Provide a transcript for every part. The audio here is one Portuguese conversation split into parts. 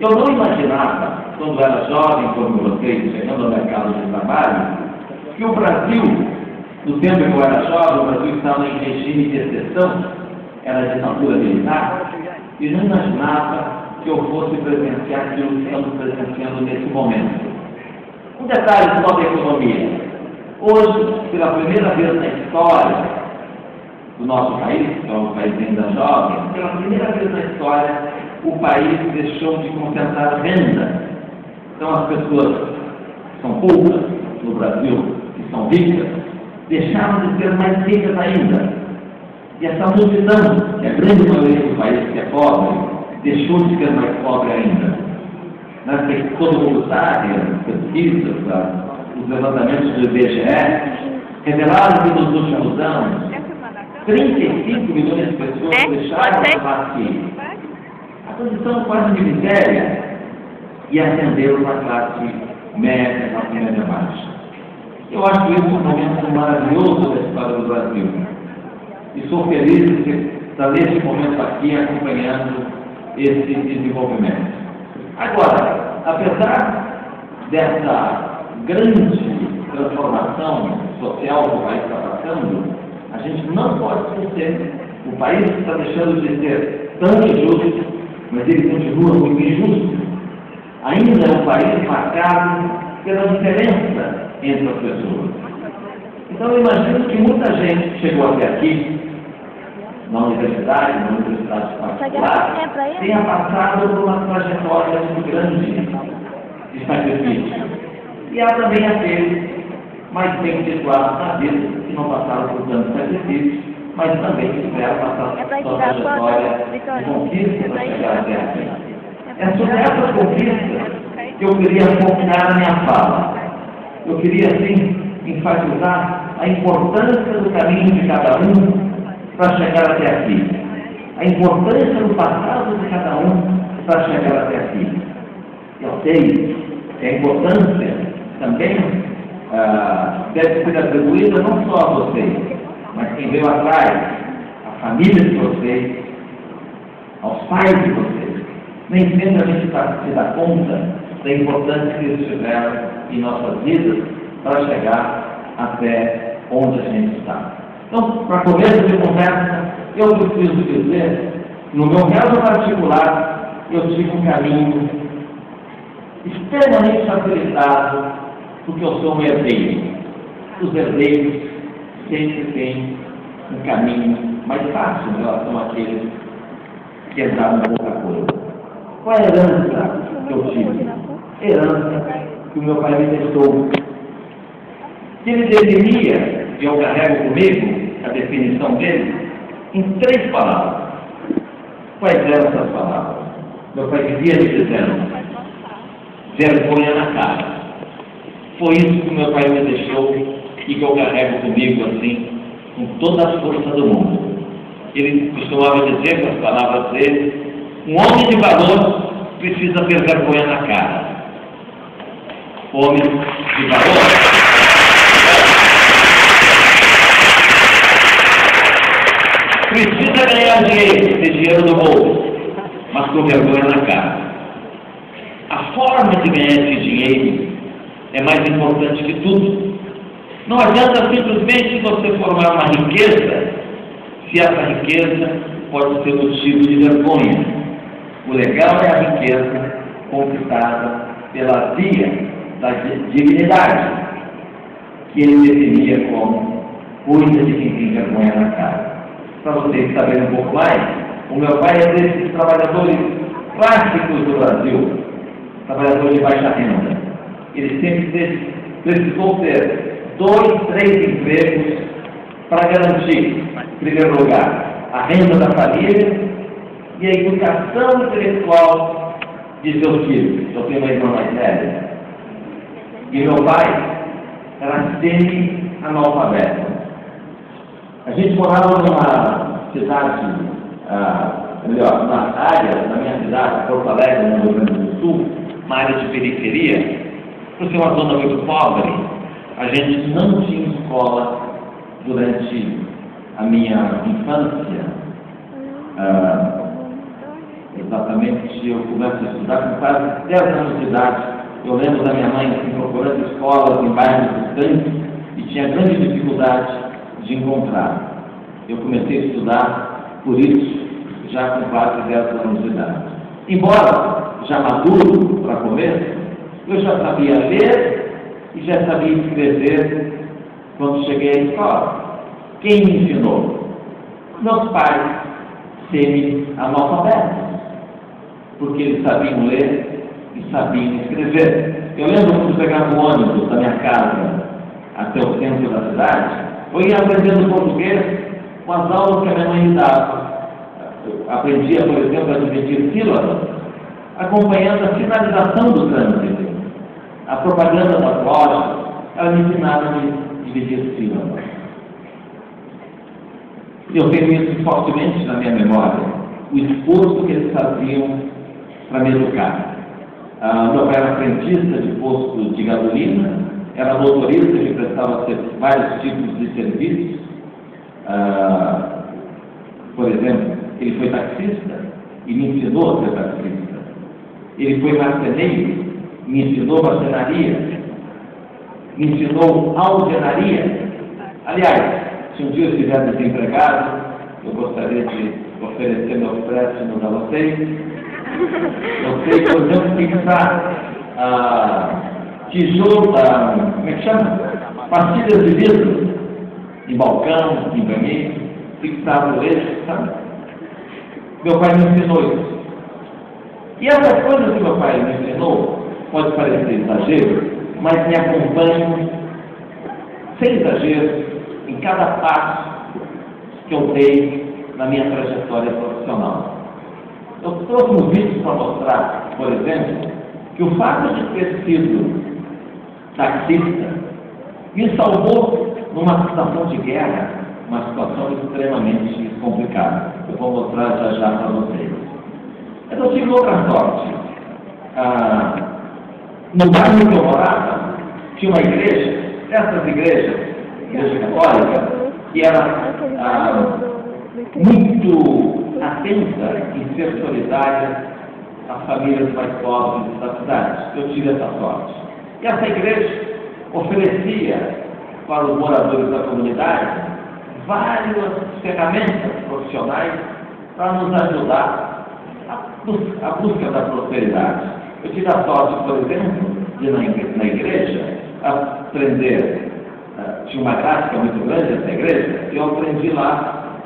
Eu não imaginava, quando era jovem, como vocês, chegando ao mercado de trabalho, que o Brasil, no tempo que eu era jovem, o Brasil estava em regime de exceção, era a ditadura militar, e não imaginava que eu fosse presenciar aquilo que estamos presenciando nesse momento. Um detalhe só da economia. Hoje, pela primeira vez na história do nosso país, que é um país ainda jovem, pela primeira vez na história, o país deixou de concentrar renda. Então, as pessoas que são poucas no Brasil, que são ricas, deixaram de ser mais ricas ainda. E essa multidão, que é a grande maioria do país que é pobre, deixou de ser mais pobre ainda. Todo mundo sabe, as pesquisas, os levantamentos do IBGE, revelaram que nos últimos anos, 35 milhões de pessoas deixaram de classe a condição quase de miséria e ascenderam para a classe média, classe média baixa. Eu acho isso um momento maravilhoso da história do Brasil. E sou feliz de estar nesse momento aqui acompanhando esse desenvolvimento. Agora, apesar dessa grande transformação social que o país está passando, a gente não pode esquecer, o país está deixando de ser tão injusto, mas ele continua muito injusto. Ainda é um país marcado pela diferença entre as pessoas. Então eu imagino que muita gente chegou até aqui, na universidade particular, tenha passado por uma trajetória muito grande de sacrifício. E há também aqueles mais bem situados na vida, que não passaram por tanto sacrifício, mas também tiveram passado por sua trajetória de conquista para chegar até aqui. É sobre essa conquista que eu queria focar a minha fala. Eu queria, assim, enfatizar a importância do caminho de cada um para chegar até aqui. A importância do passado de cada um para chegar até aqui. Eu sei que a importância também deve ser atribuída não só a vocês, mas quem veio atrás, a família de vocês, aos pais de vocês. Nem sempre a gente se dá conta da importância que eles tiveram em nossas vidas para chegar até onde a gente está. Então, para começo de conversa, eu preciso dizer, no meu caso particular, eu tive um caminho extremamente facilitado, porque eu sou um herdeiro. Os herdeiros sempre têm um caminho mais fácil em relação àqueles que herdaram pouca coisa. Qual é a herança que eu tive? Herança que o meu pai me deixou. Que ele definia, e eu carrego comigo a definição dele, em 3 palavras. Quais eram essas palavras? Meu pai vivia me dizendo: vergonha na cara. Foi isso que meu pai me deixou e que eu carrego comigo assim, com toda a força do mundo. Ele costumava dizer, com as palavras dele, um homem de valor precisa ter vergonha na cara. Homem de valor precisa ganhar dinheiro, ter dinheiro no bolso, mas com vergonha na cara. A forma de ganhar esse dinheiro é mais importante que tudo. Não adianta simplesmente você formar uma riqueza, se essa riqueza pode ser motivo de vergonha. O legal é a riqueza conquistada pela via da dignidade, que ele definia como coisa de quem tem vergonha na cara. Para vocês saberem um pouco mais, o meu pai é desses trabalhadores clássicos do Brasil, trabalhadores de baixa renda. Ele sempre precisou ter 2, 3 empregos para garantir, em primeiro lugar, a renda da família e a educação intelectual de seus filhos. Eu tenho uma irmã mais velha. E meu pai era semi-analfabeto. A gente morava numa cidade, na área da minha cidade, Porto Alegre, no Rio Grande do Sul, uma área de periferia, por ser uma zona muito pobre, a gente não tinha escola durante a minha infância. Eu exatamente, eu comecei a estudar com quase 10 anos de idade. Eu lembro da minha mãe assim, procurando escolas em bairros distantes e tinha grande dificuldade de encontrar. Eu comecei a estudar por isso, já com quase 10 anos de idade. Embora já maduro para comer, eu já sabia ler e já sabia escrever quando cheguei à escola. Quem me ensinou? Meus pais, semi-analfabetos, porque eles sabiam ler e sabiam escrever. Eu lembro quando pegava o ônibus da minha casa até o centro da cidade, eu ia aprendendo português com as aulas que a minha mãe me dava. Eu aprendia, por exemplo, a dividir sílabas, acompanhando a sinalização do trânsito, a propaganda das lojas. Ela me ensinava a dividir sílabas. Eu tenho isso fortemente na minha memória, o esforço que eles faziam para me educar. Meu pai era frentista de posto de gasolina, era motorista que prestava vários tipos de serviços. Por exemplo, ele foi taxista e me ensinou a ser taxista. Ele foi marceneiro, me ensinou marcenaria, me ensinou alvenaria. Aliás, se um dia eu estiver desempregado, eu gostaria de oferecer meus préstimos a vocês. Eu sei, por exemplo, fixar tijolo, como é que chama? Pastilhas de vidro, em balcão, em banheiro, fixar por eixo, sabe? Meu pai me ensinou isso. E essas coisas que meu pai me ensinou, pode parecer exagero, mas me acompanham, sem exagero, em cada passo que eu dei na minha trajetória profissional. Eu trouxe um vídeo para mostrar, por exemplo, que o fato de ter sido taxista me salvou numa situação de guerra, uma situação extremamente complicada. Eu vou mostrar já para vocês. Eu tive outra sorte. No bairro que eu morava, tinha uma igreja, essas igreja católica, que era muito atenta em ser solidária às famílias mais pobres da cidade. Eu tive essa sorte. E essa igreja oferecia para os moradores da comunidade várias ferramentas profissionais para nos ajudar à busca da prosperidade. Eu tive a sorte, por exemplo, de na igreja aprender. Tinha uma gráfica muito grande essa igreja, e eu aprendi lá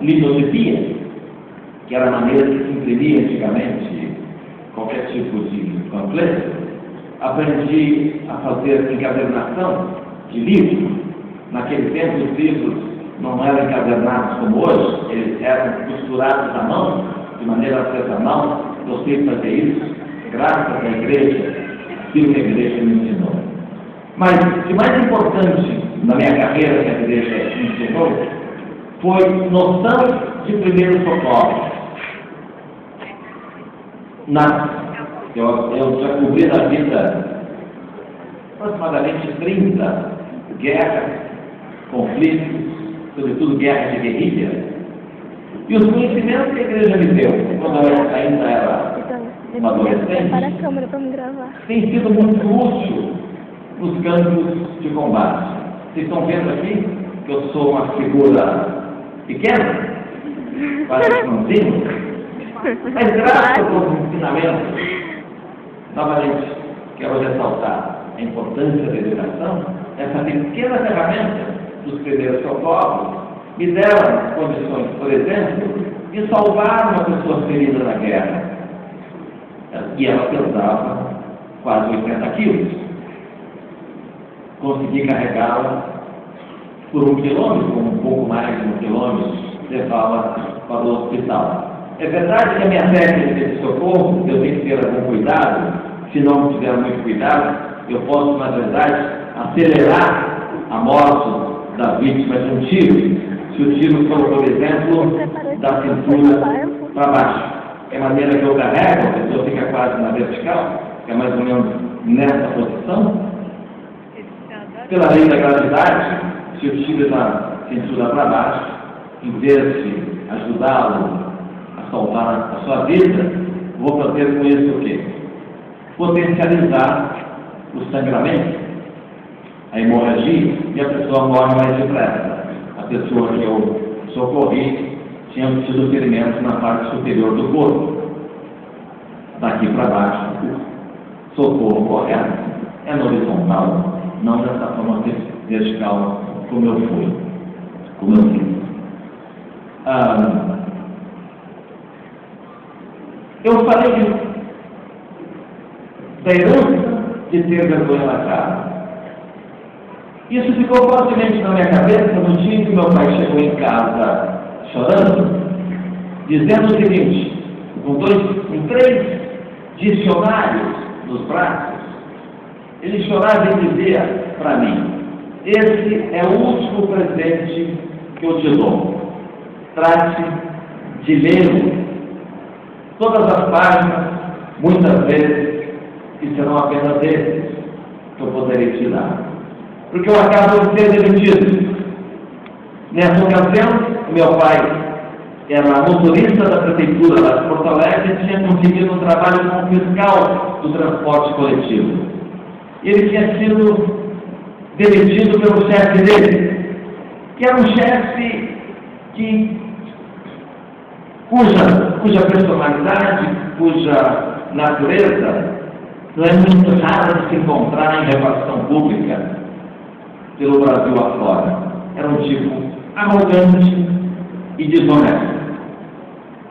litografia, que era a maneira que se imprimia antigamente qualquer tipo de panfleto. Aprendi a fazer encadernação de livros. Naquele tempo os livros não eram encadernados como hoje, eles eram costurados à mão, de maneira artesanal. Eu sei fazer isso, graças à igreja, aquilo que a igreja me ensinou. Mas o mais importante na minha carreira que a igreja me ensinou foi noção de primeiros socorros. Eu já cobri na vida aproximadamente 30 guerras, conflitos, sobretudo guerras de guerrilha. E os conhecimentos que a igreja me deu, quando eu ainda era uma adolescente, para a câmera para me gravar, tem sido muito útil nos campos de combate. Vocês estão vendo aqui que eu sou uma figura pequena, quase mãozinho, mas graças aos ensinamentos, novamente, quero ressaltar a importância da educação. Essa pequena ferramenta dos primeiros socorros me deram condições, por exemplo, de salvar uma pessoa ferida na guerra. E ela pesava quase 80 quilos. Consegui carregá-la por 1 quilômetro, um pouco mais de 1 quilômetro, levá-la para o hospital. É verdade que a minha técnica de socorro, eu tenho que ter algum cuidado. Se não tiver muito cuidado, eu posso, na verdade, acelerar a morte da vítima de um tiro, se o tiro for, por exemplo, da cintura para baixo. É a maneira que eu carrego, a pessoa fica quase na vertical, que é mais ou menos nessa posição. Pela lei da gravidade, se o tiro da cintura para baixo, em vez de ajudá-lo a assaltar a sua vida, vou fazer com isso o quê? Potencializar o sangramento, a hemorragia, e a pessoa morre mais depressa. A pessoa que eu socorri tinha tido ferimentos na parte superior do corpo. Daqui para baixo, o socorro correto é no horizontal, não dessa forma vertical, como eu fui, como eu fiz. Eu falei da herança de ter vergonha na cara. Isso ficou fortemente na minha cabeça no dia em que meu pai chegou em casa chorando, dizendo o seguinte, com 3 dicionários nos braços, ele chorava e dizia para mim: esse é o último presente que eu te dou. Trate de ler todas as páginas, muitas vezes, e serão apenas esses que eu poderei te dar. Porque eu acabo de ser demitido. Nessa ocasião, meu pai era motorista da prefeitura lá de Porto Alegre e tinha conseguido um trabalho como fiscal do transporte coletivo. Ele tinha sido demitido pelo chefe dele, que era um chefe cuja personalidade, cuja natureza não é muito rara de se encontrar em repartição pública pelo Brasil afora. Era um tipo arrogante e desonesto.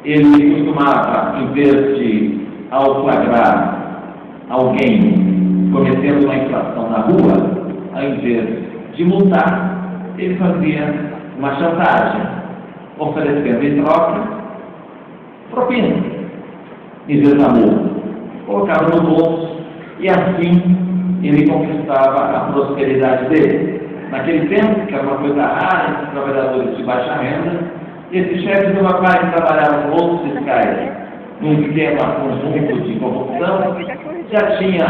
Ele costumava, em vez de, ao flagrar alguém cometendo uma infração na rua, ao invés de multar, ele fazia uma chantagem, oferecendo em troca propina, em vez da multa. Colocava no bolso e assim ele conquistava a prosperidade dele. Naquele tempo, que era uma coisa rara entre os trabalhadores de baixa renda, esse chefe do meu pai que trabalhava com outros fiscais num esquema conjunto de corrupção já tinha